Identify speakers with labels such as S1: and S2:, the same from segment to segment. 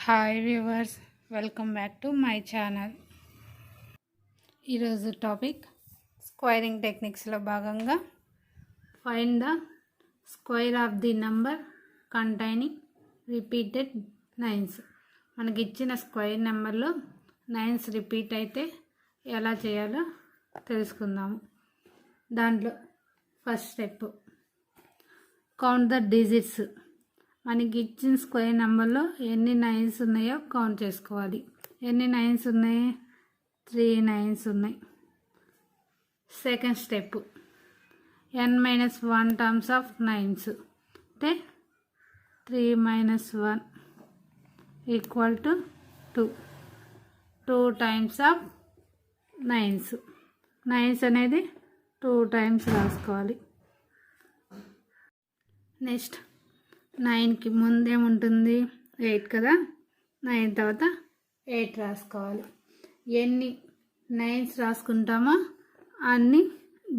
S1: Hi viewers, welcome back to my channel. ఈరోజు topic squaring టెక్నిక్స్లో భాగంగా find the square of the number containing repeated nines. మనకి ఇచ్చిన square నెంబర్లో nines repeat అయితే ఎలా చేయాలో తెలుసుకుందాము. దాంట్లో first step count the digits. మనకి ఇచ్చిన స్క్వేర్ నెంబర్లో ఎన్ని నైన్స్ ఉన్నాయో కౌంట్ చేసుకోవాలి. ఎన్ని నైన్స్ ఉన్నాయి? 3 నైన్స్ ఉన్నాయి. Second step n-1 terms of nines అంటే 3 - 1 equal to 2 times of nines. Nines అనేది 2 టైమ్స్ రాసుకోవాలి. నెక్స్ట్ 9కి ముందేముంటుంది? 8 కదా. 9 తర్వాత 8 రాసుకోవాలి. ఎన్ని నైన్స్ రాసుకుంటామో అన్ని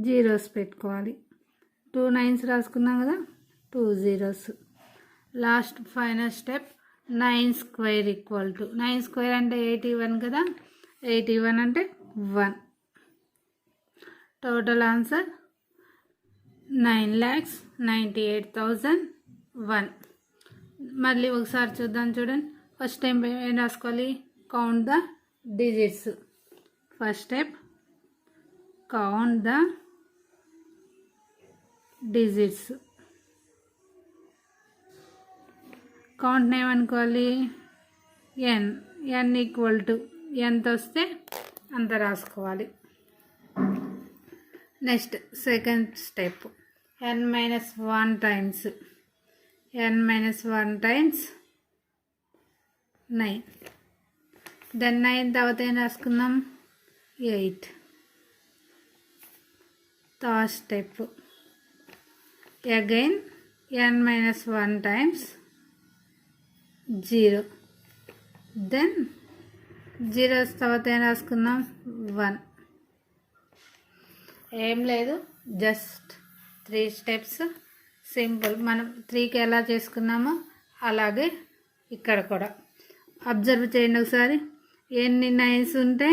S1: జీరోస్ పెట్టుకోవాలి. 2 నైన్స్ రాసుకున్నాం కదా, 2 zeros. Last final step 9 square equal to 9 square అంటే 81 కదా. 81 అంటే 1. Total answer 9,98,001. మళ్ళీ ఒకసారి చూద్దాం. చూడండి, ఫస్ట్ టైం ఏం రాసుకోవాలి? Count the digits. First step count the digits. Count ఏమనుకోవాలి? n ఈక్వల్ టు ఎంత వస్తే అంత రాసుకోవాలి. Next second step n-1 times 9. Then 9 తర్వాత ఏం రాసుకుందాం? 8. Third step again n-1 times 0. Then 0 తర్వాత ఏం రాసుకుందాం? 1. ఏం లేదు, జస్ట్ 3 స్టెప్స్. సింపుల్. మనం 3కి ఎలా చేసుకున్నామో అలాగే ఇక్కడ కూడా. అబ్జర్వ్ చేయండి ఒకసారి. ఎన్ని నైన్స్ ఉంటే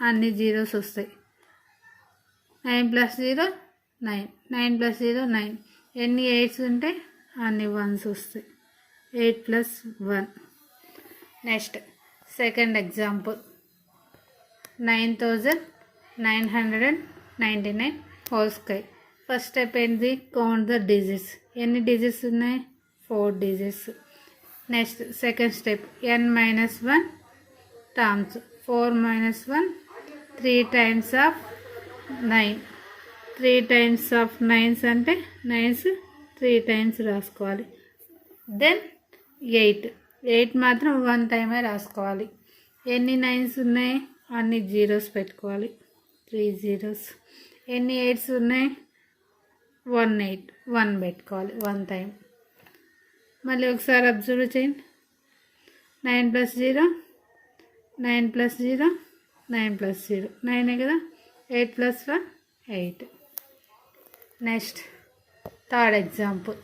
S1: అన్ని జీరోస్ వస్తాయి. 9 + 0 9, 9 + 0 9. ఎన్ని 8s ఉంటే అన్ని 1s వస్తాయి. 8 + 1. Next second example 9,999 whole square. First step ఏంటి? Count the digits. ఎన్ని డిజిట్స్ ఉన్నాయి? 4 digits. Next second step n-1 terms 4 - 1 3 times of 9. 3 times of nines అంటే నైన్స్ 3 టైమ్స్ రాసుకోవాలి. దెన్ 8 మాత్రం 1 టైమే రాసుకోవాలి. ఎన్ని నైన్స్ ఉన్నాయి? అన్ని జీరోస్ పెట్టుకోవాలి. 3 జీరోస్. ఎన్ని 8s ఉన్నాయి? 1 పెట్టుకోవాలి 1 టైం. మళ్ళీ ఒకసారి అబ్జర్వ్ చేయండి. 9 + 0 9 + 0 9 + 0 9 కదా. 8 + 1 8. Next third example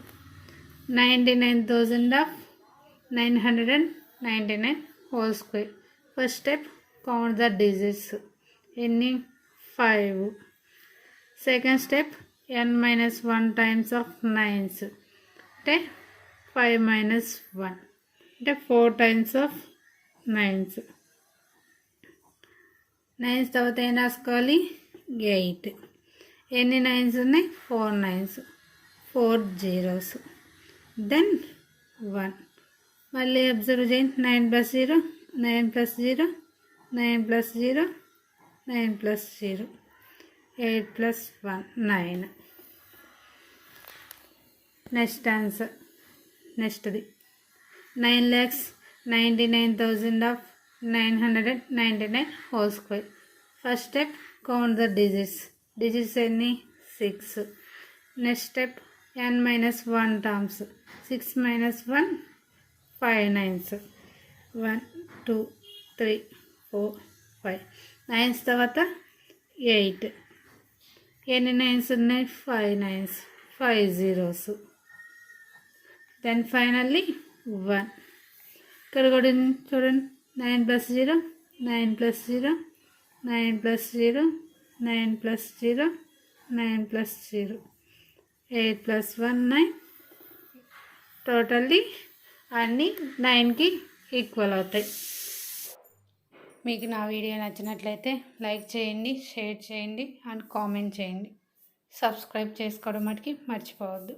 S1: 99,999 whole square. First step count the digits. ఎన్ని? 5. Second step n-1 times of nines అంటే 5 - 1 అంటే 4 టైమ్స్ ఆఫ్ నైన్స్. నైన్స్ తర్వాత ఏం రాసుకోవాలి? 8. ఎన్ని నైన్స్ ఉన్నాయి? 4 నైన్స్, 4 జీరోస్. దెన్ 1. మళ్ళీ అబ్జర్వ్ చేయండి. 9 + 0 9 + 0 9 + 0 9 + 0 8 + 1 9. Next answer. నెక్స్ట్ది 9,99,999 whole square. First step count the digits. Digits ఎన్ని? 6. Next step n-1 terms 6 - 1 5 nines. 1 2 3 4 5 nines తర్వాత 8. ఎన్ని నైన్స్ ఉన్నాయి? 5 నైన్స్, 5 జీరోస్. Then finally 1. ఇక్కడ కూడా చూడండి 9 + 0 9 + 0 9 + 0 9 + 0 9 + 0 8 + 1 9. టోటల్లీ అన్నీ 9కి ఈక్వల్ అవుతాయి. మీకు నా వీడియో నచ్చినట్లయితే లైక్ చేయండి, షేర్ చేయండి అండ్ కామెంట్ చేయండి. సబ్స్క్రైబ్ చేసుకోవడం మటుకి మర్చిపోవద్దు.